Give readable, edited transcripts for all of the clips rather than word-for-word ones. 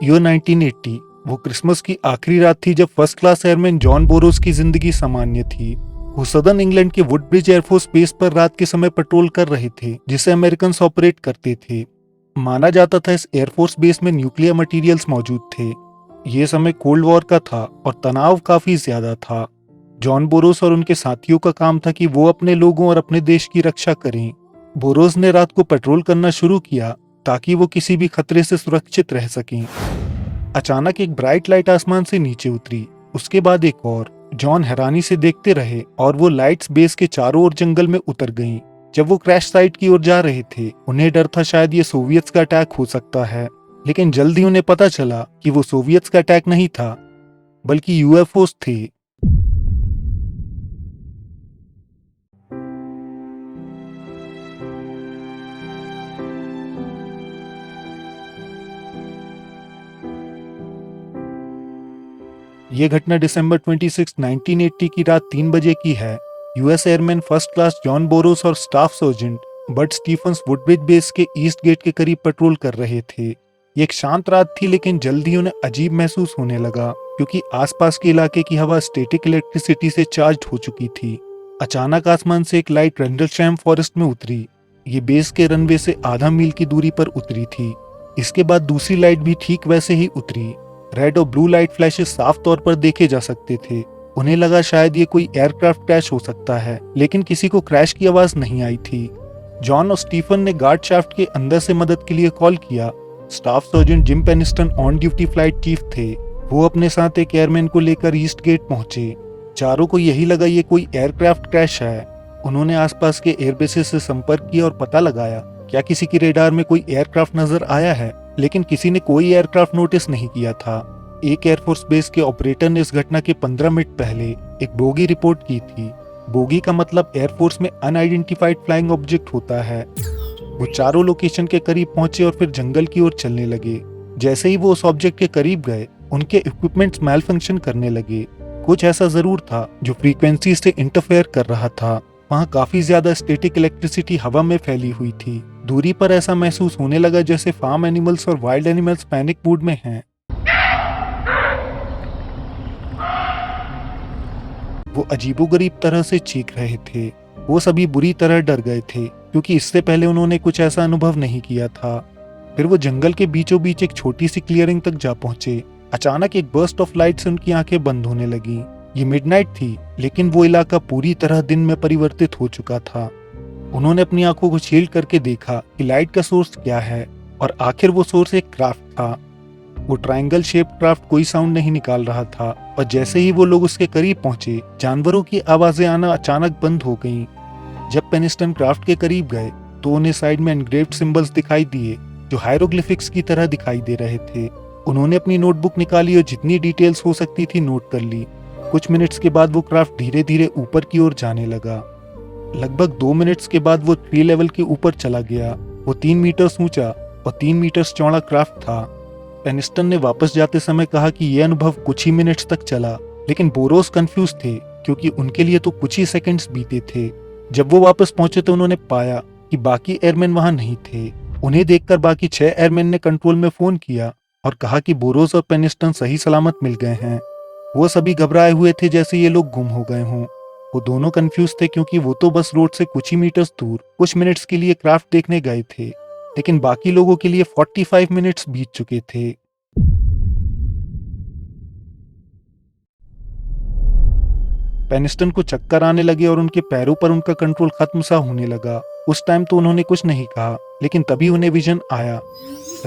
Year 1980 वो Christmas की आखिरी रात थी जब first class airman John borrows की जिंदगी सामान्य थी। वो सदर्न इंग्लैंड के वुडब्रिज एयरफोर्स बेस पर रात के समय पेट्रोल कर रहे थे, जिसे अमेरिकन ऑपरेट करते थे। माना जाता था इस एयरफोर्स बेस में न्यूक्लियर मटेरियल्स मौजूद थे। ये समय कोल्ड वॉर का था और तनाव काफी ज्यादा था। जॉन बोरोस और उनके साथियों का काम था कि वो अपने लोगों और अपने देश की रक्षा करें। बोरोस ने रात को पेट्रोल करना शुरू किया ताकि वो किसी भी खतरे से सुरक्षित रह सकें। अचानक एक ब्राइट लाइट आसमान से नीचे उतरी, उसके बाद एक और। जॉन हैरानी से देखते रहे और वो लाइट्स बेस के चारों ओर जंगल में उतर गईं। जब वो क्रैश साइट की ओर जा रहे थे, उन्हें डर था शायद ये सोवियत्स का अटैक हो सकता है, लेकिन जल्द ही उन्हें पता चला कि वो सोवियत्स का अटैक नहीं था, बल्कि यूएफओस थे। ये घटना दिसंबर 26, 1980 की रात 3 बजे की है। US airman first class John Burroughs और staff sergeant Bud Steffens Woodbridge base के ईस्ट गेट के करीब पेट्रोल कर रहे थे। ये एक शांत रात थी, लेकिन जल्द ही उन्हें अजीब महसूस होने लगा क्योंकि आसपास के इलाके की हवा स्टैटिक इलेक्ट्रिसिटी से चार्ज हो चुकी थी। अचानक आसमान से एक लाइट रेंडलशैम फॉरेस्ट में उतरी। ये बेस के रनवे से आधा मील की दूरी पर उतरी थी। इसके बाद दूसरी लाइट भी ठीक वैसे ही उतरी। रेड और ब्लू लाइट फ्लैशेस साफ तौर पर देखे जा सकते थे। उन्हें लगा शायद ये कोई एयरक्राफ्ट क्रैश हो सकता है, लेकिन किसी को क्रैश की आवाज नहीं आई थी। जॉन और स्टीफन ने गार्ड शाफ्ट के अंदर से मदद के लिए कॉल किया। Staff surgeon Jim Penniston on duty flight chief थे। वो अपने साथ एक एयरमैन को लेकर ईस्ट गेट पहुंचे। चारों को यही लगा ये कोई एयरक्राफ्ट क्रैश है। उन्होंने आसपास के एयरबेसेस से संपर्क किया और पता लगाया क्या किसी की रेडार में कोई एयरक्राफ्ट नजर आया है, लेकिन किसी ने कोई एयरक्राफ्ट नोटिस नहीं किया था। एक एयरफोर्स बेस के ऑपरेटर ने इस घटना के 15 मिनट पहले एक बोगी रिपोर्ट की थी। बोगी का मतलब एयरफोर्स में अनआइडेंटिफाइड फ्लाइंग ऑब्जेक्ट होता है। वो चारों लोकेशन के करीब पहुंचे और फिर जंगल की ओर चलने लगे। जैसे ही वो उस ऑब्जेक्ट के करीब गए, उनके इक्विपमेंट्स मैल फंक्शन करने लगे। कुछ ऐसा जरूर था जो फ्रीक्वेंसी से इंटरफेयर कर रहा था। वहाँ काफी ज्यादा स्टैटिक इलेक्ट्रिसिटी हवा में फैली हुई थी। दूरी पर ऐसा महसूस होने लगा जैसे फार्म एनिमल्स और वाइल्ड एनिमल्स पैनिक मूड में हैं। वो अजीबोगरीब तरह से चीख रहे थे। वो सभी बुरी तरह डर गए थे क्योंकि इससे पहले उन्होंने कुछ ऐसा अनुभव नहीं किया था। फिर वो जंगल के बीचों बीच एक छोटी सी क्लियरिंग तक जा पहुंचे। अचानक एक बर्स्ट ऑफ लाइट से उनकी आंखें बंद होने लगी। ये मिडनाइट थी, लेकिन वो इलाका पूरी तरह दिन में परिवर्तित हो चुका था। उन्होंने अपनी आंखों को शील्ड करके देखा कि लाइट का सोर्स क्या है, और आखिर वो सोर्स एक क्राफ्ट था। वो ट्रायंगल शेप क्राफ्ट कोई साउंड नहीं निकाल रहा था, और जैसे ही वो लोग उसके करीब पहुंचे, जानवरों की आवाजें आना अचानक बंद हो गईं। जब पेनिस्टन क्राफ्ट के करीब गए तो उन्हें साइड में एनग्रेव्ड सिंबल्स दिखाई दिए जो हायरोग्लिफिक्स की तरह दिखाई दे रहे थे। उन्होंने अपनी नोटबुक निकाली और जितनी डिटेल्स हो सकती थी नोट कर ली। कुछ मिनट्स के बाद वो क्राफ्ट धीरे धीरे ऊपर की ओर जाने लगा। लगभग 2 मिनट्स के बाद वो 3 लेवल के ऊपर चला गया। वो 3 मीटर ऊंचा और 3 मीटर चौड़ा क्राफ्ट था। पेनिस्टन ने वापस जाते समय कहा कि यह अनुभव कुछ ही मिनट्स तक चला, लेकिन बोरोस कंफ्यूज थे क्योंकि उनके लिए तो कुछ ही सेकंड्स बीते थे। जब वो वापस पहुंचे तो उन्होंने पाया कि बाकी एयरमैन वहां नहीं थे। उन्हें देखकर बाकी 6 एयरमैन ने कंट्रोल में फोन किया और कहा कि बोरोस और पेनिस्टन सही सलामत मिल गए हैं। वो सभी घबराए हुए थे जैसे ये लोग गुम हो गए हों। वो दोनों कंफ्यूज थे क्योंकि वो तो बस रोड से कुछ ही मीटर्स दूर कुछ मिनट्स के लिए क्राफ्ट देखने गए थे, लेकिन बाकी लोगों के लिए 45 मिनट्स बीत चुके थे। पेनिस्टन को चक्कर आने लगे और उनके पैरों पर उनका कंट्रोल खत्म सा होने लगा। उस टाइम तो उन्होंने कुछ नहीं कहा, लेकिन तभी उन्हें विजन आया।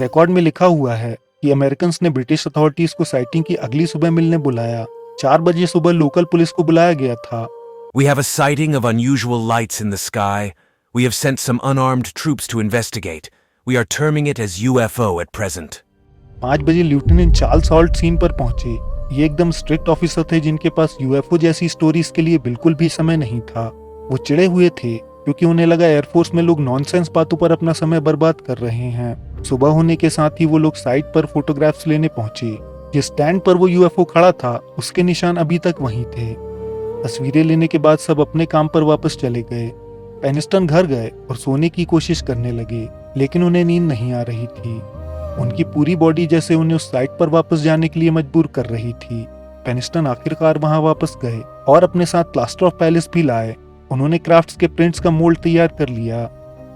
रिकॉर्ड में लिखा हुआ है कि अमेरिकन ने ब्रिटिश अथॉरिटीज को साइटिंग की अगली सुबह मिलने बुलाया। 4 बजे सुबह लोकल पुलिस को बुलाया गया था। We have a sighting of unusual lights in the sky. We have sent some unarmed troops to investigate. We are terming it as UFO at present. 5 बजे लेफ्टिनेंट चार्ल्स हॉल्ट सीन पर पहुंचे। ये एकदम strict officer थे जिनके पास UFO जैसी stories के लिए बिल्कुल भी समय नहीं था। वो चिढ़े हुए थे क्योंकि उन्हें लगा एयरफोर्स में लोग नॉनसेंस बातों पर अपना समय बर्बाद कर रहे हैं। सुबह होने के साथ ही वो लोग साइट पर फोटोग्राफ्स लेने पहुंचे। जिस स्टैंड पर वो यूएफओ खड़ा था उसके निशान अभी तक वहीं थे। तस्वीरें लेने के बाद सब अपने काम पर वापस चले गए। पेनिस्टन घर गए और सोने की कोशिश करने लगे, लेकिन उन्हें नींद नहीं आ रही थी। उनकी पूरी बॉडी जैसे उन्हें उस साइट पर वापस जाने के लिए मजबूर कर रही थी। पेनिस्टन आखिरकार वहां वापस गए और अपने साथ प्लास्टर ऑफ पेरिस भी लाए। उन्होंने क्राफ्ट्स के प्रिंट्स का मोल्ड तैयार कर लिया।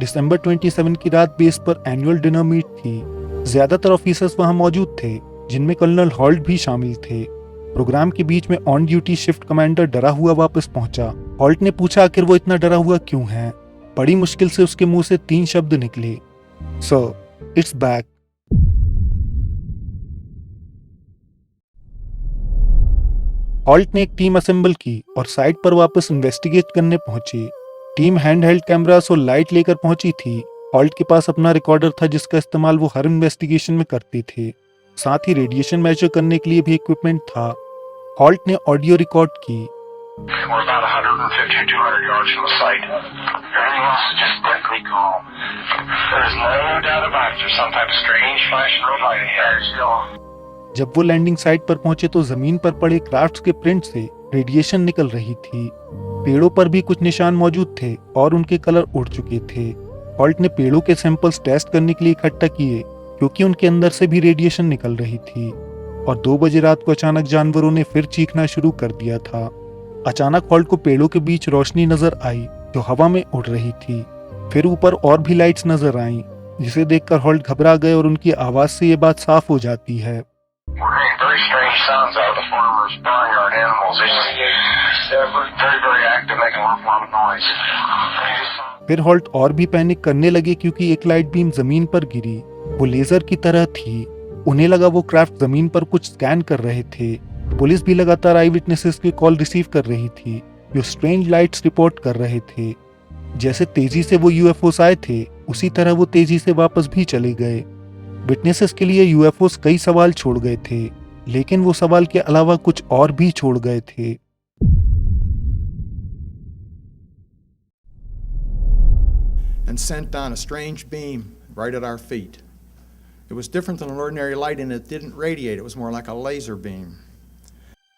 दिसंबर 27 की रात बेस पर एनुअल डिनर मीट थी। ज्यादातर ऑफिसर्स वहां मौजूद थे, जिनमें कर्नल हॉल्ट भी शामिल थे। प्रोग्राम के बीच में ऑन ड्यूटी शिफ्ट कमांडर डरा हुआ वापस पहुंचा। हॉल्ट ने पूछा आखिर वो इतना डरा हुआ क्यों है। बड़ी मुश्किल से उसके मुंह से 3 शब्द निकले, सर इट्स बैक। हॉल्ट ने एक टीम असेंबल की और साइट पर वापस इन्वेस्टिगेट करने पहुंचे। टीम हैंड हेल्ड कैमरास और लाइट लेकर पहुंची थी। हॉल्ट के पास अपना रिकॉर्डर था जिसका इस्तेमाल वो हर इन्वेस्टिगेशन में करते थे। साथ ही रेडिएशन मेजर करने के लिए भी इक्विपमेंट था। हॉल्ट ने ऑडियो रिकॉर्ड की। We're about 150 or 200 yards from the site. Everything else is just deathly calm. There's no doubt about it. There's some type of strange flashing red light ahead. Still. जब वो landing site पर पहुंचे तो जमीन पर पड़े crafts के print से रेडिएशन निकल रही थी। पेड़ों पर भी कुछ निशान मौजूद थे और उनके कलर उड़ चुके थे। हॉल्ट ने पेड़ों के सैंपल्स टेस्ट करने के लिए इकट्ठा किए क्योंकि उनके अंदर से भी रेडिएशन निकल रही थी। और 2 बजे रात को अचानक जानवरों ने फिर चीखना शुरू कर दिया था। अचानक हॉल्ट को पेड़ों के बीच रोशनी नजर आई जो हवा में उड़ रही थी। फिर ऊपर और भी लाइट्स नजर आईं, जिसे देखकर हॉल्ट घबरा गए और उनकी आवाज से ये बात साफ हो जाती है। We're hearing very strange sounds out of the farmer's barnyard animals. They're very, very active, making a lot of noise. फिर हॉल्ट और भी पैनिक करने लगे क्योंकि एक लाइट बीम जमीन पर गिरी। वो लेजर की तरह थी। उन्हें लगा वो क्राफ्ट जमीन पर कुछ स्कैन कर रहे थे। पुलिस भी लगातार आई विटनेसेस की कॉल रिसीव कर रही थी जो स्ट्रेंज लाइट्स रिपोर्ट कर रहे थे। जैसे तेजी से वो यूएफओस आए थे उसी तरह वो तेजी से वापस भी चले गए। विटनेसेस के लिए यूएफओस कई सवाल छोड़ गए थे, लेकिन वो सवाल के अलावा कुछ और भी छोड़ गए थे। And sent down a strange beam right at our feet. It was different than an ordinary light and it didn't radiate. It was more like a laser beam.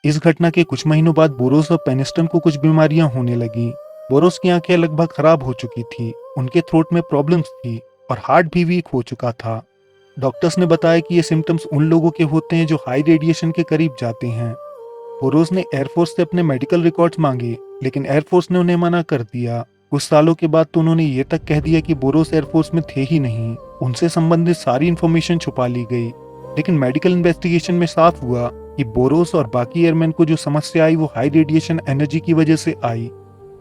इस घटना के कुछ महीनों बाद बोरोस और पेनिस्टन को कुछ बीमारियां होने लगीं। बोरोस की आंखें लगभग खराब हो चुकी थी, उनके थ्रोट में प्रॉब्लम्स थी और हार्ट भी वीक हो चुका था। डॉक्टर्स ने बताया कि ये सिम्टम्स उन लोगों के होते हैं जो हाई रेडिएशन के करीब जाते हैं। बोरोस ने एयरफोर्स से अपने मेडिकल रिकॉर्ड्स मांगे, लेकिन एयरफोर्स ने उन्हें मना कर दिया। कुछ सालों के बाद तो उन्होंने ये तक कह दिया कि बोरोस एयरफोर्स में थे ही नहीं। उनसे संबंधित सारी इंफॉर्मेशन छुपा ली गई। लेकिन मेडिकल इन्वेस्टिगेशन में साफ हुआ कि बोरोस और बाकी एयरमैन को जो समस्या आई वो हाई रेडिएशन एनर्जी की वजह से आई।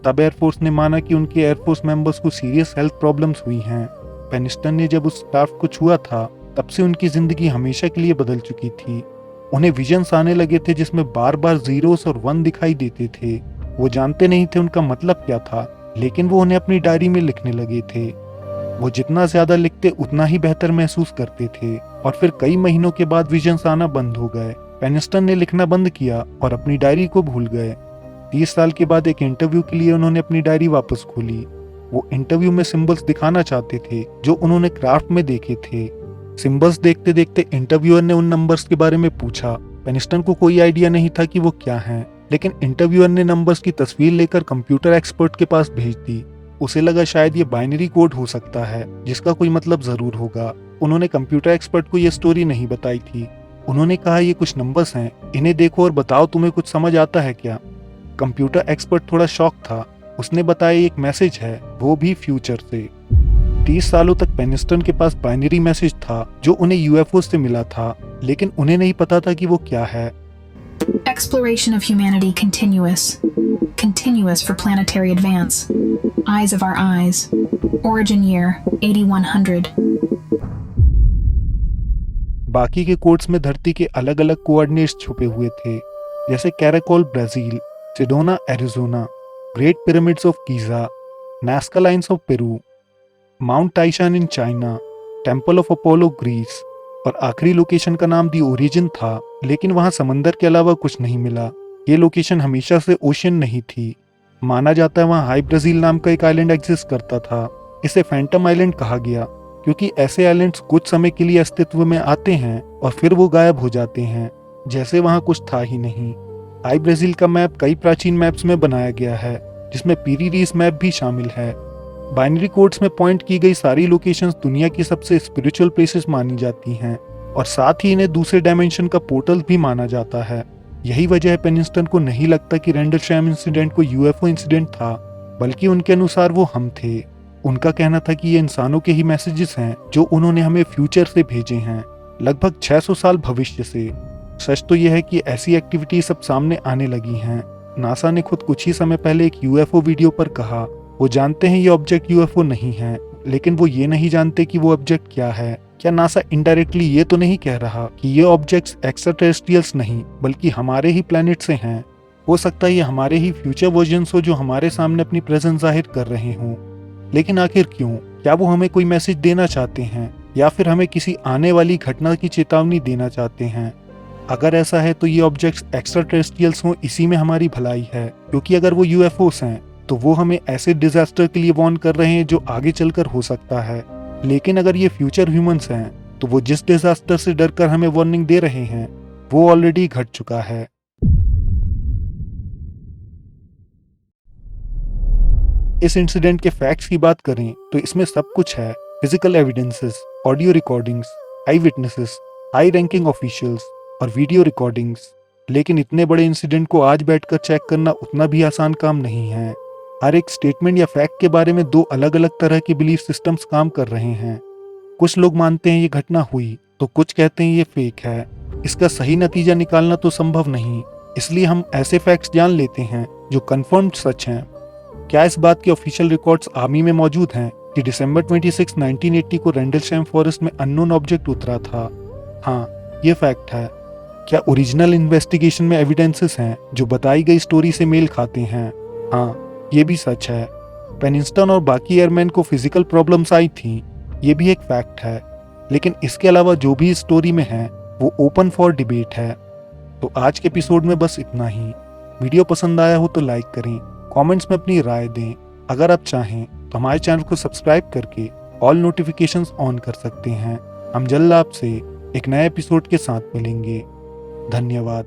तब एयरफोर्स ने माना कि उनके एयरफोर्स मेंबर्स को सीरियस हेल्थ प्रॉब्लम्स हुई हैं। पेनिस्टन ने जब उस क्राफ्ट को छुआ था तब से उनकी जिंदगी हमेशा के लिए बदल चुकी थी। उन्हें विजन्स आने लगे थे जिसमें बार बार जीरोस और 1 दिखाई देते थे। वो जानते नहीं थे उनका मतलब क्या था, लेकिन वो उन्हें अपनी डायरी में लिखने लगे थे। वो जितना ज्यादा लिखते उतना ही बेहतर महसूस करते थे। और फिर कई महीनों के बाद विजन्स आना बंद हो गए। पेनिस्टन ने लिखना बंद किया और अपनी डायरी को भूल गए। 30 साल के बाद एक इंटरव्यू के लिए उन्होंने अपनी डायरी वापस खोली। वो इंटरव्यू में सिंबल्स दिखाना चाहते थे जो उन्होंने क्राफ्ट में देखे थे। सिंबल्स देखते देखते इंटरव्यूअर ने उन नंबर्स के बारे में पूछा। पेनिस्टन को कोई आइडिया नहीं था कि वो क्या हैं, लेकिन इंटरव्यूअर ने नंबर्स की तस्वीर लेकर कंप्यूटर एक्सपर्ट के पास भेज दी। उसे लगा शायद ये बाइनरी कोड हो सकता है जिसका कोई मतलब जरूर होगा। उन्होंने कंप्यूटर एक्सपर्ट को ये स्टोरी नहीं बताई थी। उन्होंने कहा ये कुछ नंबर्स हैं, इन्हें देखो और बताओ तुम्हें कुछ समझ आता है क्या। कंप्यूटर एक्सपर्ट थोड़ा शॉक था। उसने बताया एक मैसेज है, वो भी फ्यूचर से। 30 सालों तक पेनिस्टन के पास बाइनरी मैसेज था जो उन्हें यूएफओ से मिला था, लेकिन उन्हें नहीं पता था कि वो क्या है। Exploration of humanity continuous. Continuous for planetary advance. Eyes of our eyes. Origin year 8100. बाकी के कोड्स में धरती के अलग अलग कोऑर्डिनेट्स छुपे हुए थे, जैसे Caracol Brazil, Sedona Arizona, great pyramids of Giza, Nazca lines of Peru, mount Taishan in China, temple of Apollo Greece, और आखिरी लोकेशन का नाम दी ओरिजिन था, लेकिन वहां समंदर के अलावा कुछ नहीं मिला। ये लोकेशन हमेशा से ओशियन नहीं थी। माना जाता है वहां हाई ब्राजील नाम का एक आइलैंड एग्जिस्ट करता था। इसे फैंटम आइलैंड कहा गया क्योंकि ऐसे आइलैंड्स कुछ समय के लिए अस्तित्व में आते हैं और फिर वो गायब हो जाते हैं, जैसे वहां कुछ था ही नहीं। हाई ब्राजील का मैप कई प्राचीन मैप्स में बनाया गया है, जिसमें पीरी रीस मैप भी शामिल है। बाइनरी कोड्स में पॉइंट की गई सारी लोकेशंस दुनिया की सबसे स्पिरिचुअल प्लेसेस मानी जाती हैं और साथ ही इन्हें दूसरे डायमेंशन का पोर्टल भी माना जाता है। यही वजह है पेनिंगटन को नहीं लगता कि रेंडलशाम इंसिडेंट को यूएफओ इंसिडेंट था, बल्कि उनके अनुसार वो हम थे। उनका कहना था कि ये इंसानों के ही मैसेजेस हैं जो उन्होंने हमें फ्यूचर से भेजे हैं, लगभग 600 साल भविष्य से। सच तो यह है कि ऐसी एक्टिविटी सब सामने आने लगी हैं। नासा ने खुद कुछ ही समय पहले एक यूएफओ वीडियो पर कहा वो जानते हैं ये ऑब्जेक्ट यूएफओ नहीं है, लेकिन वो ये नहीं जानते कि वो ऑब्जेक्ट क्या है। क्या नासा इनडायरेक्टली ये तो नहीं कह रहा कि ये ऑब्जेक्ट्स एक्स्ट्राटेरेस्ट्रियल्स नहीं बल्कि हमारे ही प्लैनेट से हैं? हो सकता है ये हमारे ही फ्यूचर वर्जन्स हो जो हमारे सामने अपनी प्रेजेंस जाहिर कर रहे हों। लेकिन आखिर क्यों? क्या वो हमें कोई मैसेज देना चाहते हैं या फिर हमें किसी आने वाली घटना की चेतावनी देना चाहते हैं? अगर ऐसा है तो ये ऑब्जेक्ट्स एक्स्ट्राटेरेस्ट्रियल्स हों इसी में हमारी भलाई है, क्योंकि अगर वो यूएफओस हैं तो वो हमें ऐसे डिजास्टर के लिए वार्न कर रहे हैं जो आगे चलकर हो सकता है। लेकिन अगर ये फ्यूचर ह्यूमंस हैं तो वो जिस डिजास्टर से डरकर हमें वार्निंग दे रहे हैं वो ऑलरेडी घट चुका है। इस इंसिडेंट के फैक्ट्स की बात करें तो इसमें सब कुछ है। फिजिकल एविडेंसेस, ऑडियो रिकॉर्डिंग्स, आई विटनेसेस, हाई रैंकिंग ऑफिशियल्स और वीडियो रिकॉर्डिंग्स। लेकिन इतने बड़े इंसिडेंट को आज बैठकर चेक करना उतना भी आसान काम नहीं है। हर एक स्टेटमेंट या फैक्ट के बारे में दो अलग अलग तरह के बिलीफ सिस्टम्स काम कर रहे हैं। कुछ लोग मानते हैं ये घटना हुई तो कुछ कहते हैं ये फेक है। इसका सही नतीजा निकालना तो संभव नहीं, इसलिए हम ऐसे फैक्ट्स जान लेते हैं जो कंफर्म्ड सच हैं। क्या इस बात के ऑफिशियल रिकॉर्ड्स आर्मी में मौजूद हैं कि दिसंबर 26, 1980 को रेंडलशाम फॉरेस्ट में अननोन ऑब्जेक्ट उतरा था? हाँ, ये फैक्ट है। क्या ओरिजिनल इन्वेस्टिगेशन में एविडेंसेस हैं जो बताई गई स्टोरी से मेल खाते हैं? हाँ, ये भी सच है। पेनिंगटन और बाकी एयरमैन को फिजिकल प्रॉब्लम्स आई थी, ये भी एक फैक्ट है। लेकिन इसके अलावा जो भी इस स्टोरी में है वो ओपन फॉर डिबेट है। तो आज के एपिसोड में बस इतना ही। वीडियो पसंद आया हो तो लाइक करें, कमेंट्स में अपनी राय दें। अगर आप चाहें तो हमारे चैनल को सब्सक्राइब करके ऑल नोटिफिकेशंस ऑन कर सकते हैं। हम जल्द आपसे एक नए एपिसोड के साथ मिलेंगे। धन्यवाद।